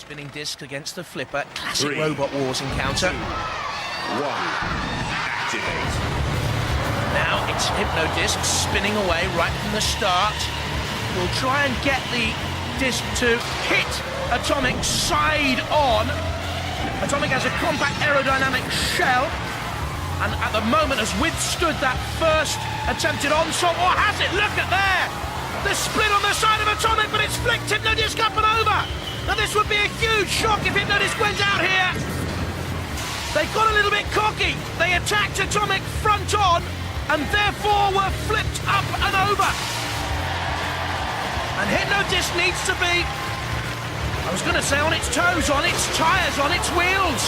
Spinning disc against the flipper. Classic Robot Wars encounter. 2, 1, activate. Now it's HYPNO-DISC spinning away right from the start. We'll try and get the disc to hit Atomic side on. Atomic has a compact aerodynamic shell, and at the moment has withstood that first attempted onslaught. Or has it? Look at there! The split on the side of Atomic, but it's flicked HYPNO-DISC up and over. Now this would be a huge shock if HYPNO-DISC went out here. They got a little bit cocky. They attacked Atomic front on, and therefore were flipped up and over. And HYPNO-DISC needs to be, I was going to say on its toes, on its tyres, on its wheels.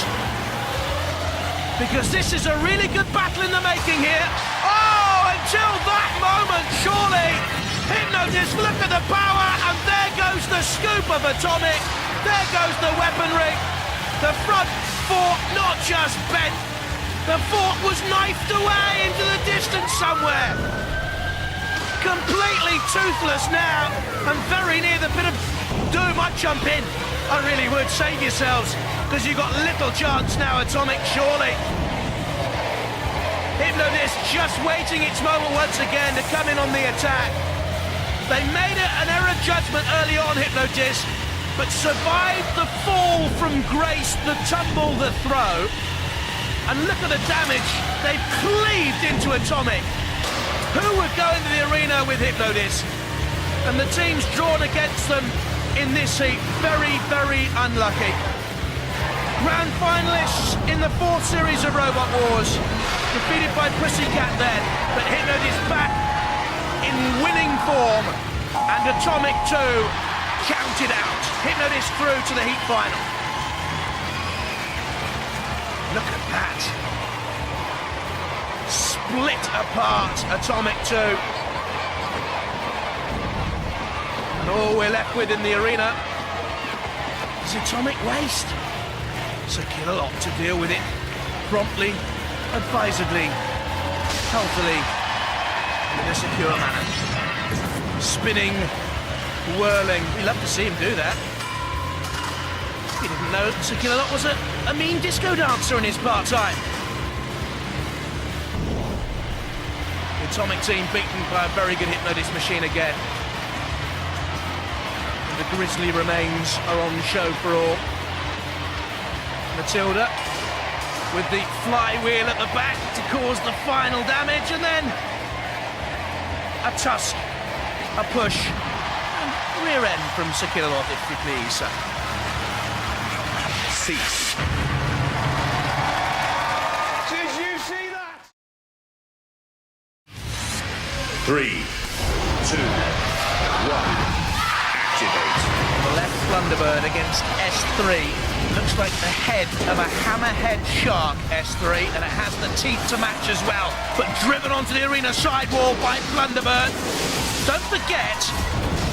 Because this is a really good battle in the making here. Oh, until that moment, surely. HYPNO-DISC, look at the power, and there goes the scoop of Atomic. There goes the weaponry. The front fork not just bent, the fork was knifed away into the distance somewhere. Completely toothless now, and very near the pit of doom. I'd jump in. I really would. Save yourselves, because you've got little chance now, Atomic, surely. HYPNO-DISC just waiting its moment once again to come in on the attack. They made an error judgment early on, HYPNO-DISC, but survived the fall from grace, the tumble, the throw. And look at the damage. They've cleaved into Atomic. Who would go into the arena with HYPNO-DISC? And the teams drawn against them in this heat, very, very unlucky. Grand finalists in the 4th series of Robot Wars, defeated by PUSSYCAT then, but HYPNO-DISC back in winning form, and Atomic 2 counted out. HYPNO-DISC through to the heat final. Look at that. Split apart Atomic 2. And all we're left with in the arena is Atomic waste. It's a killer lot to deal with it promptly, advisedly, healthily, in a secure manner. Spinning, whirling. We love to see him do that. He didn't know Sir Killalot was a mean disco dancer in his part-time. The Atomic team beaten by a very good HYPNO-DISC machine again. And the grisly remains are on show for all. Matilda with the flywheel at the back to cause the final damage, and then a tusk, a push, and rear end from Sir Killalot, if you please, sir. Cease. Did you see that? 3, 2, 1, activate. The left Plunderbird against S3. Looks like the head of a hammerhead shark, S3, and it has the teeth to match as well, but driven onto the arena sidewall by Plunderbird. Don't forget,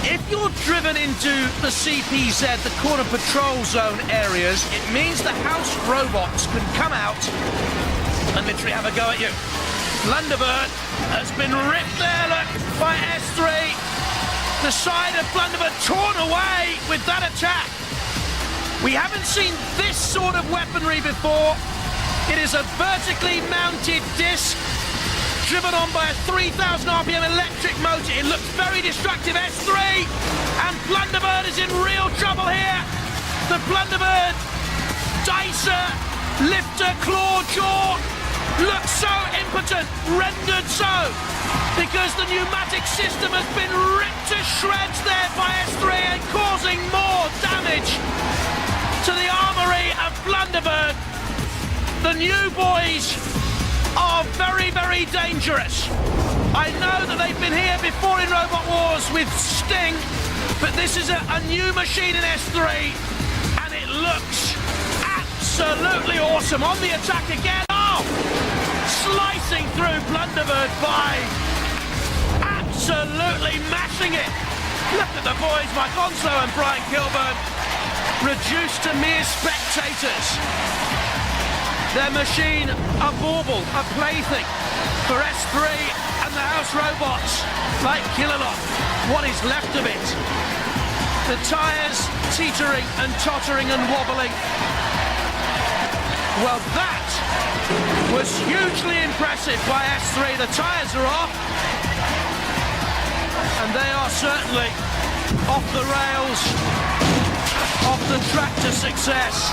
if you're driven into the CPZ, the Corner Patrol Zone areas, it means the house robots can come out and literally have a go at you. Plunderbird has been ripped there, look, by S3. The side of Plunderbird torn away with that attack. We haven't seen this sort of weaponry before. It is a vertically mounted disc driven on by a 3,000 RPM electric motor. It looks very destructive, S3, and Plunderbird is in real trouble here. The Plunderbird dicer, lifter, claw, jaw looks so impotent, rendered so, because the pneumatic system has been ripped to shreds there by S3 and causing more damage to the armoury of Plunderbird. The new boys are very, very dangerous. I know that they've been here before in Robot Wars with Sting, but this is a new machine in S3, and it looks absolutely awesome. On the attack again. Oh! Slicing through Plunderbird by absolutely mashing it. Look at the boys, Mike Onslow and Brian Kilburn, reduced to mere spectators. Their machine, a bauble, a plaything for S3 and the house robots like Killalot. What is left of it? The tyres teetering and tottering and wobbling. Well, that was hugely impressive by S3. The tyres are off. And they are certainly off the rails, off the track to success,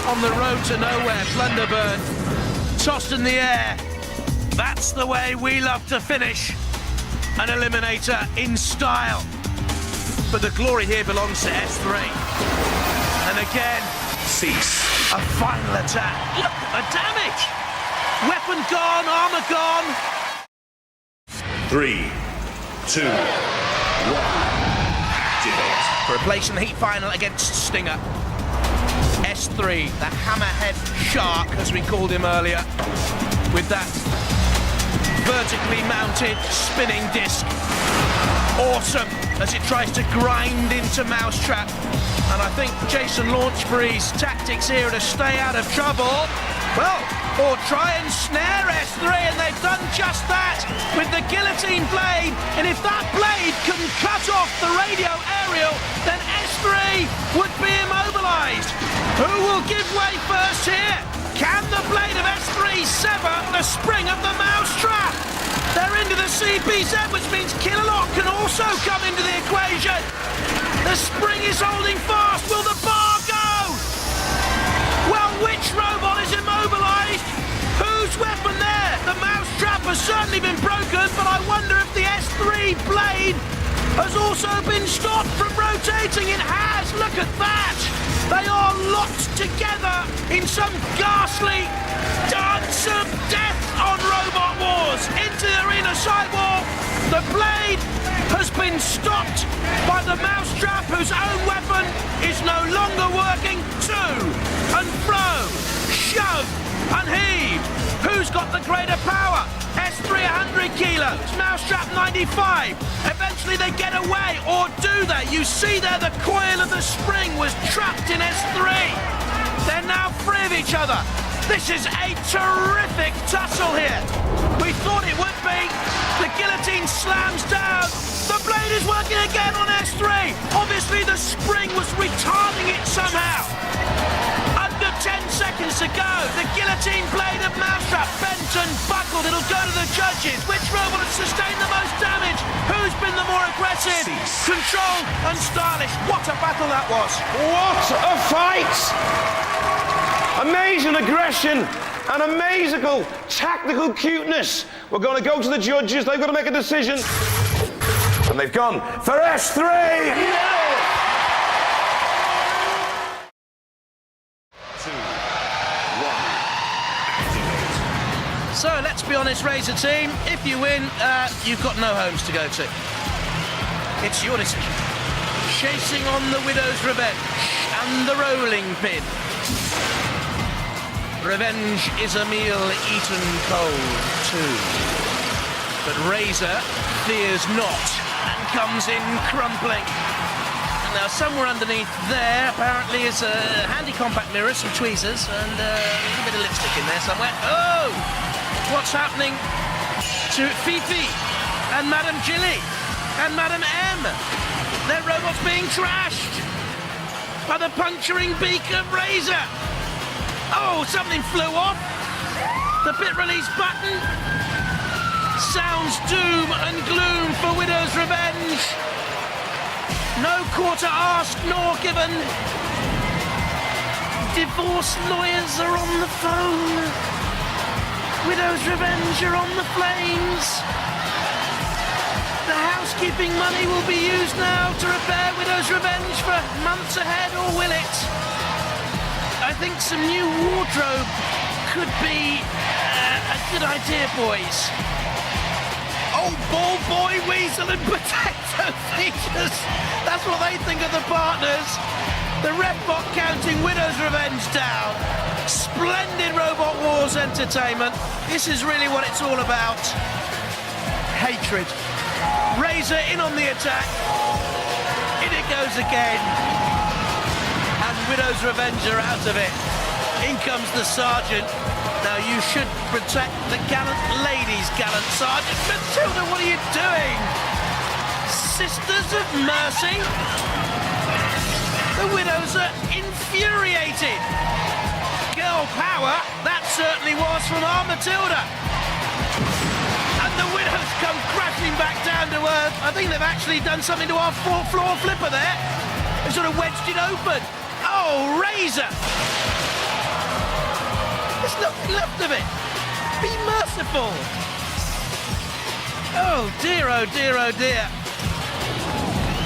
on the road to nowhere. Plunderbird tossed in the air. That's the way we love to finish an Eliminator, in style. But the glory here belongs to S3. And again, Cease. a final attack. Look at the damage. Weapon gone, armour gone. 3, 2, 1. Activate. For a place in the heat final against Stinger. S3, the hammerhead shark, as we called him earlier, with that vertically mounted spinning disc. Awesome, as it tries to grind into Mousetrap. And I think Jason Launchbury's tactics here are to stay out of trouble. Well, or try and snare S3, and they've done just that with the guillotine blade. And if that blade can cut off the radio aerial, then S3 would be immobilized. Who will give way first here? Can the blade of S3 sever the spring of the Mousetrap? They're into the CPZ, which means Killalot can also come into the equation. The spring is holding fast. Will the bar go? Well, which robot is immobilized? Whose weapon there? The Mousetrap has certainly been broken, but I wonder if the S3 blade has also been stopped from rotating. It has. Look at that. They are locked together in some ghastly dance of death on Robot Wars. Into the arena sidewall. The blade has been stopped by the Mousetrap, whose own weapon is no longer working. To and fro, shove and heave. Who's got the greater power? S3 100 kilos, Mousetrap 95. Eventually they get away, or do they? You see there the coil of the spring was trapped in S3. They're now free of each other. This is a terrific tussle here. We thought it would be. The guillotine slams down. The blade is working again on S3. Obviously the spring was retarding it somehow. Under 10 seconds to go. The guillotine blade of Mousetrap bent and buckled. It'll go to the judges. Which robot has sustained the most damage? Who's been the more aggressive? Controlled and stylish. What a battle that was. What a fight! Amazing aggression and amazing tactical cuteness. We're going to go to the judges. They've got to make a decision. And they've gone for S3! Yeah! 2, 1. Activate. So let's be honest, Razor team. If you win, you've got no homes to go to. It's your decision. Chasing on the Widow's Revenge and the rolling pin. Revenge is a meal eaten cold too. But Razor fears not and comes in crumpling. Now somewhere underneath there apparently is a handy compact mirror, some tweezers, and a little bit of lipstick in there somewhere. Oh! What's happening to Fifi and Madame Jilly and Madame M? Their robots being trashed by the puncturing beak of Razor. Oh, something flew off. The bit release button sounds doom and gloom for Widow's Revenge. No quarter asked nor given. Divorce lawyers are on the phone. Widow's Revenge are on the flames. The housekeeping money will be used now to repair Widow's Revenge for months ahead, or will it? I think some new wardrobe could be a good idea, boys. Oh, Ball Boy, Weasel and Potato Features. That's what they think of the partners. The Refbot counting Widow's Revenge down. Splendid Robot Wars entertainment. This is really what it's all about. Hatred. Razor in on the attack. In it goes again. And Widow's Revenge are out of it. In comes the Sergeant. Now you should protect the gallant ladies, gallant Sergeant. Matilda, what are you doing? Sisters of Mercy? The Widows are infuriated. Girl power, that certainly was from our Matilda. And the Widows come crashing back down to earth. I think they've actually done something to our floor flipper there. They've sort of wedged it open. Oh, RAZER! There's nothing left of it. Be merciful. Oh dear, oh dear, oh dear.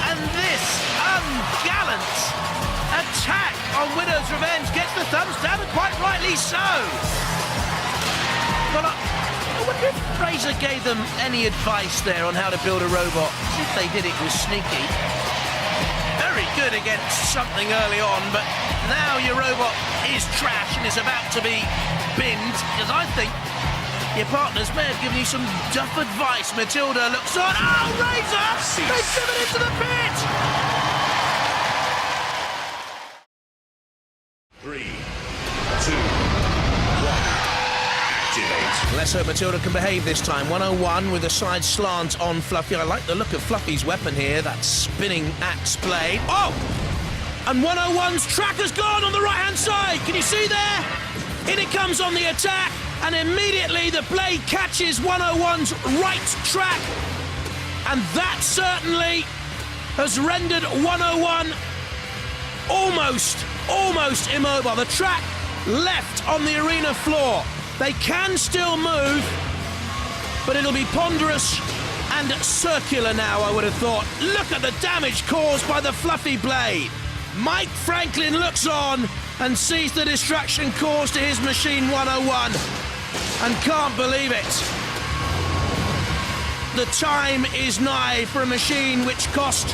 And this ungallant attack on Widow's Revenge gets the thumbs down, and quite rightly so. But I wonder if RAZER gave them any advice there on how to build a robot. If they did, it was sneaky. Very good against something early on, but now your robot is trash and is about to be binned, because I think your partners may have given you some duff advice. Matilda looks on. Oh, RAZER! They've driven into the pit! 3, 2, 1. Activate. Let's hope Matilda can behave this time. 101 with a side slant on Fluffy. I like the look of Fluffy's weapon here, that spinning axe blade. Oh! And 101's track has gone on the right-hand side. Can you see there? In it comes on the attack, and immediately the blade catches 101's right track. And that certainly has rendered 101 almost immobile. The track left on the arena floor. They can still move, but it'll be ponderous and circular now, I would have thought. Look at the damage caused by the Fluffy blade. Mike Franklin looks on and sees the destruction caused to his machine 101 and can't believe it. The time is nigh for a machine which cost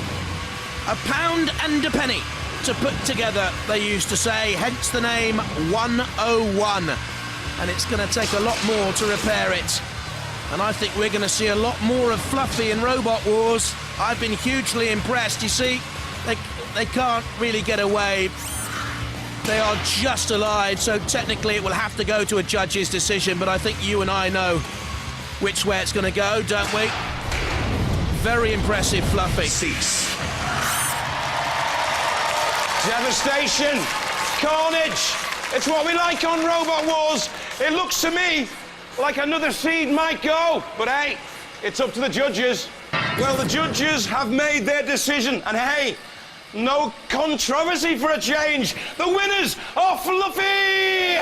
£1 and a penny to put together, they used to say, hence the name 101. And it's going to take a lot more to repair it. And I think we're going to see a lot more of Fluffy in Robot Wars. I've been hugely impressed. You see, they can't really get away. They are just alive, so technically it will have to go to a judge's decision, but I think you and I know which way it's going to go, don't we? Very impressive, Fluffy. Cease. Devastation, carnage. It's what we like on Robot Wars. It looks to me like another seed might go, but hey, it's up to the judges. Well, the judges have made their decision, and hey, no controversy for a change. The winners are Fluffy!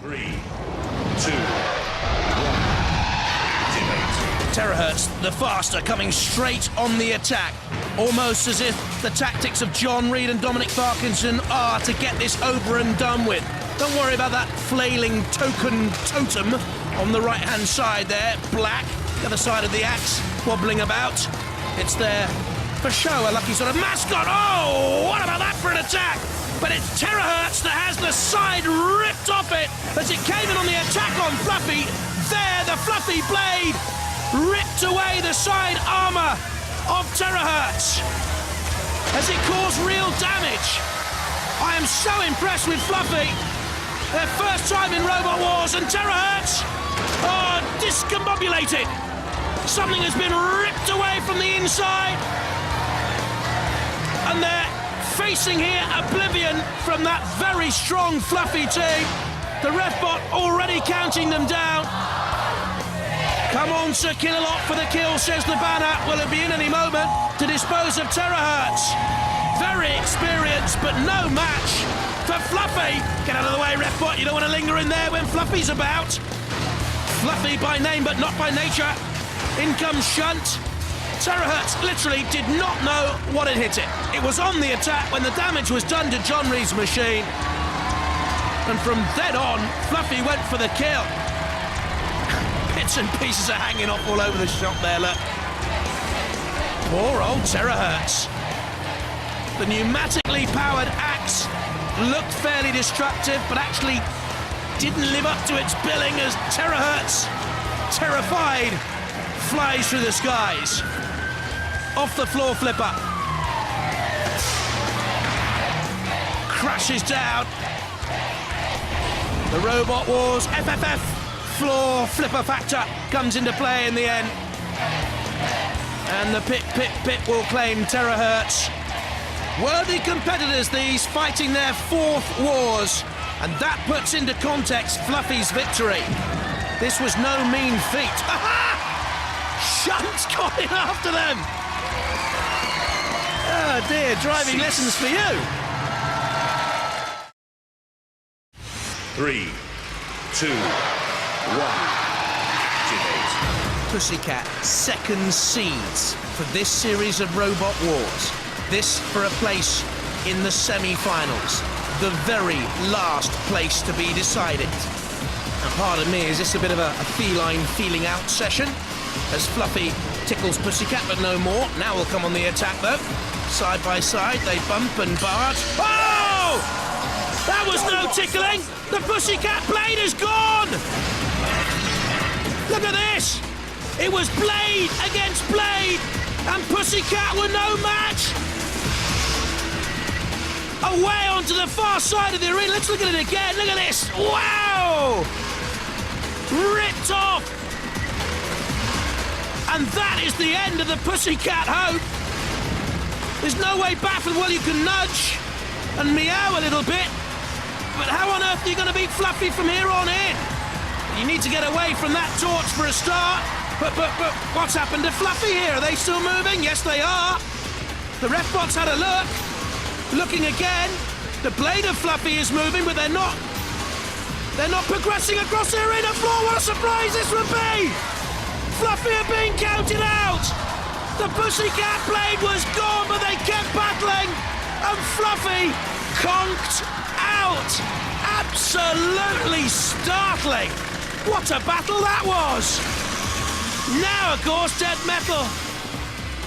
3, 2, 1. Activate. TERRORHURTZ, the faster, coming straight on the attack. Almost as if the tactics of John Reed and Dominic Parkinson are to get this over and done with. Don't worry about that flailing token totem on the right-hand side there, black, the other side of the axe, wobbling about. It's there for show, a lucky sort of mascot. Oh, what about that for an attack? But it's TERRORHURTZ that has the side ripped off it as it came in on the attack on Fluffy. There, the Fluffy blade ripped away the side armour of TERRORHURTZ as it caused real damage. I am so impressed with Fluffy. Their first time in Robot Wars, and TERRORHURTZ are discombobulated. Something has been ripped away from the inside, and they're facing here oblivion from that very strong Fluffy team. The ref bot already counting them down. Come on, Sir Killalot for the kill, says the banner. Will it be in any moment to dispose of TERRORHURTZ? Very experienced, but no match for Fluffy. Get out of the way, ref bot. You don't want to linger in there when Fluffy's about. Fluffy by name, but not by nature. In comes Shunt. TERRORHURTZ literally did not know what had hit it. It was on the attack when the damage was done to John Reed's machine. And from then on, Fluffy went for the kill. Bits and pieces are hanging off all over the shop there, look. Poor old TERRORHURTZ. The pneumatically powered axe looked fairly destructive, but actually didn't live up to its billing as TERRORHURTZ, terrified, flies through the skies. Off the floor flipper. Crashes down. The Robot Wars FFF floor flipper factor comes into play in the end. And the pit will claim TERRORHURTZ. Worthy competitors, these, fighting their 4th wars. And that puts into context Fluffy's victory. This was no mean feat. Shunt's got in after them. Oh dear, driving lessons for you. 3, 2, 1. Activate. PUSSYCAT, second seeds for this series of Robot Wars. This for a place in the semi-finals. The very last place to be decided. And pardon me, is this a bit of a feline feeling out session? As Fluffy tickles PUSSYCAT, but no more. Now we'll come on the attack, though. Side by side, they bump and barge. Oh! That was no tickling! The PUSSYCAT blade is gone! Look at this! It was blade against blade, and PUSSYCAT were no match! Away onto the far side of the arena. Let's look at it again. Look at this. Wow! Ripped off. And that is the end of the PUSSYCAT hope. There's no way back from, well, you can nudge and meow a little bit, but how on earth are you going to beat Fluffy from here on in? You need to get away from that torch for a start. But what's happened to Fluffy here? Are they still moving? Yes, they are. The ref bot's had a look. Looking again, the blade of Fluffy is moving, but they're not progressing across the arena floor. What a surprise this would be! Fluffy are being counted out. The PUSSYCAT blade was gone, but they kept battling, and Fluffy conked out. Absolutely startling. What a battle that was! Now, of course, Dead Metal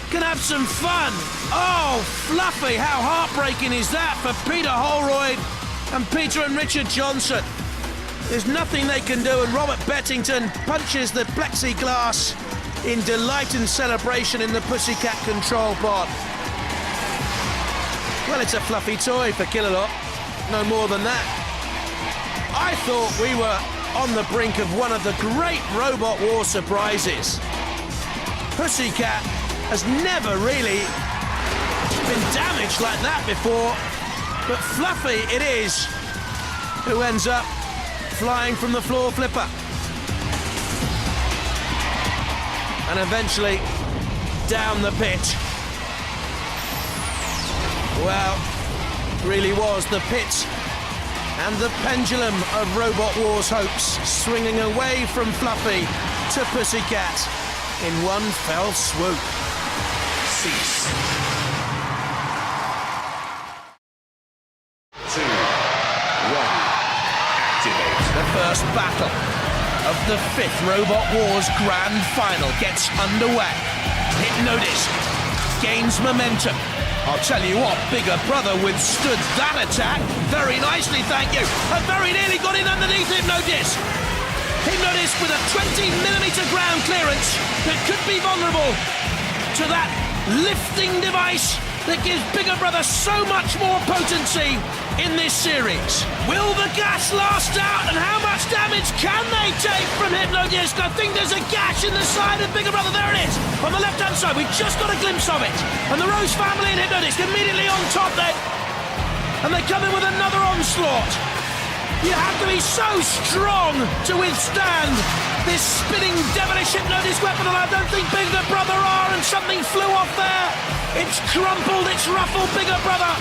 can have some fun. Oh, Fluffy, how heartbreaking is that for Peter Holroyd and Peter and Richard Johnson? There's nothing they can do, and Robert Bettington punches the plexiglass in delight and celebration in the PUSSYCAT control pod. Well, it's a fluffy toy for Killalot, no more than that. I thought we were on the brink of one of the great Robot War surprises. PUSSYCAT has never really been damaged like that before, but Fluffy it is who ends up flying from the floor flipper. And eventually down the pit. Well, really was the pit and the pendulum of Robot War's hopes swinging away from Fluffy to PUSSYCAT in one fell swoop. Cease. 2, 1. Activate. The first battle of the 5th Robot Wars Grand Final gets underway. HYPNO-DISC gains momentum. I'll tell you what, Bigger Brother withstood that attack very nicely, thank you. And very nearly got in underneath HYPNO-DISC. HYPNO-DISC with a 20mm ground clearance that could be vulnerable to that lifting device that gives Bigger Brother so much more potency in this series. Will the gas last out, and how much damage can they take from HYPNO-DISC? I think there's a gash in the side of Bigger Brother. There it is, on the left-hand side. We just got a glimpse of it. And the Rose family and HYPNO-DISC immediately on top then. And they come in with another onslaught. You have to be so strong to withstand this spinning devilish HYPNO-DISC weapon, and I don't think Bigger Brother are, and something flew off there. It's crumpled, it's ruffled Bigger Brother.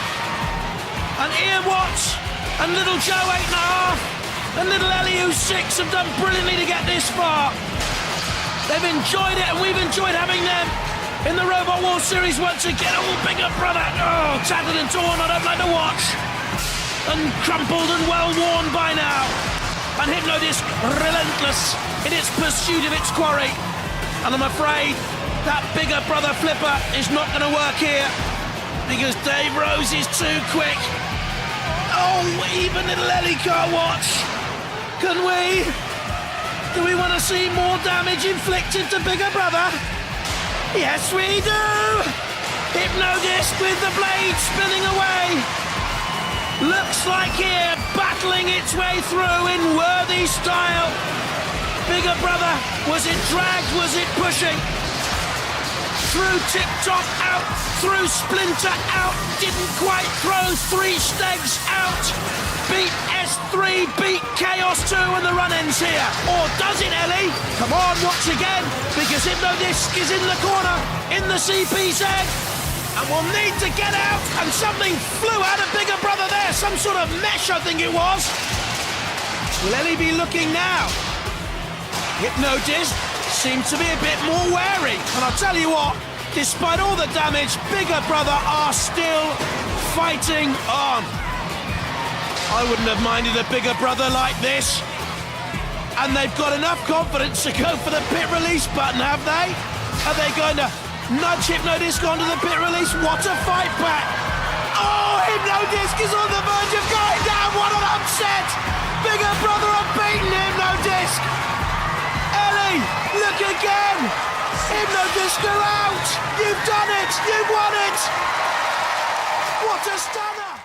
And Ian Watts and little Joe 8.5 and little Ellie who's 6 have done brilliantly to get this far. They've enjoyed it, and we've enjoyed having them in the Robot War series once again. Oh, Bigger Brother, oh, tattered and torn, I don't like to watch. And crumpled and well worn by now. And HYPNO-DISC relentless in its pursuit of its quarry. And I'm afraid that Bigger Brother flipper is not going to work here, because Dave Rose is too quick. Oh, even little Ellie can't watch. Can we? Do we want to see more damage inflicted to Bigger Brother? Yes, we do. HYPNO-DISC with the blade spinning away. Looks like here, battling its way through in worthy style. Bigger Brother, was it dragged, was it pushing? through Tip Top out, through Splinter out, didn't quite throw 3 Stegs out. Beat S3, beat Chaos 2, and the run ends here. Or does it, Ellie? Come on, watch again, because HYPNO-DISC is in the corner, in the CPZ, and will need to get out, and something flew out of Bigger Brother there, some sort of mesh, I think it was. Will Ellie be looking now? HYPNO-DISC seems to be a bit more wary, and I'll tell you what, despite all the damage, Bigger Brother are still fighting on. I wouldn't have minded a Bigger Brother like this. And they've got enough confidence to go for the pit release button, have they? Are they going to nudge HYPNO-DISC onto the pit release? What a fight back! Oh, HYPNO-DISC is on the verge of going down. What an upset! Bigger Brother have beaten HYPNO-DISC. Ellie, look again. HYPNO-DISC are out. You've done it. You've won it. What a stunner!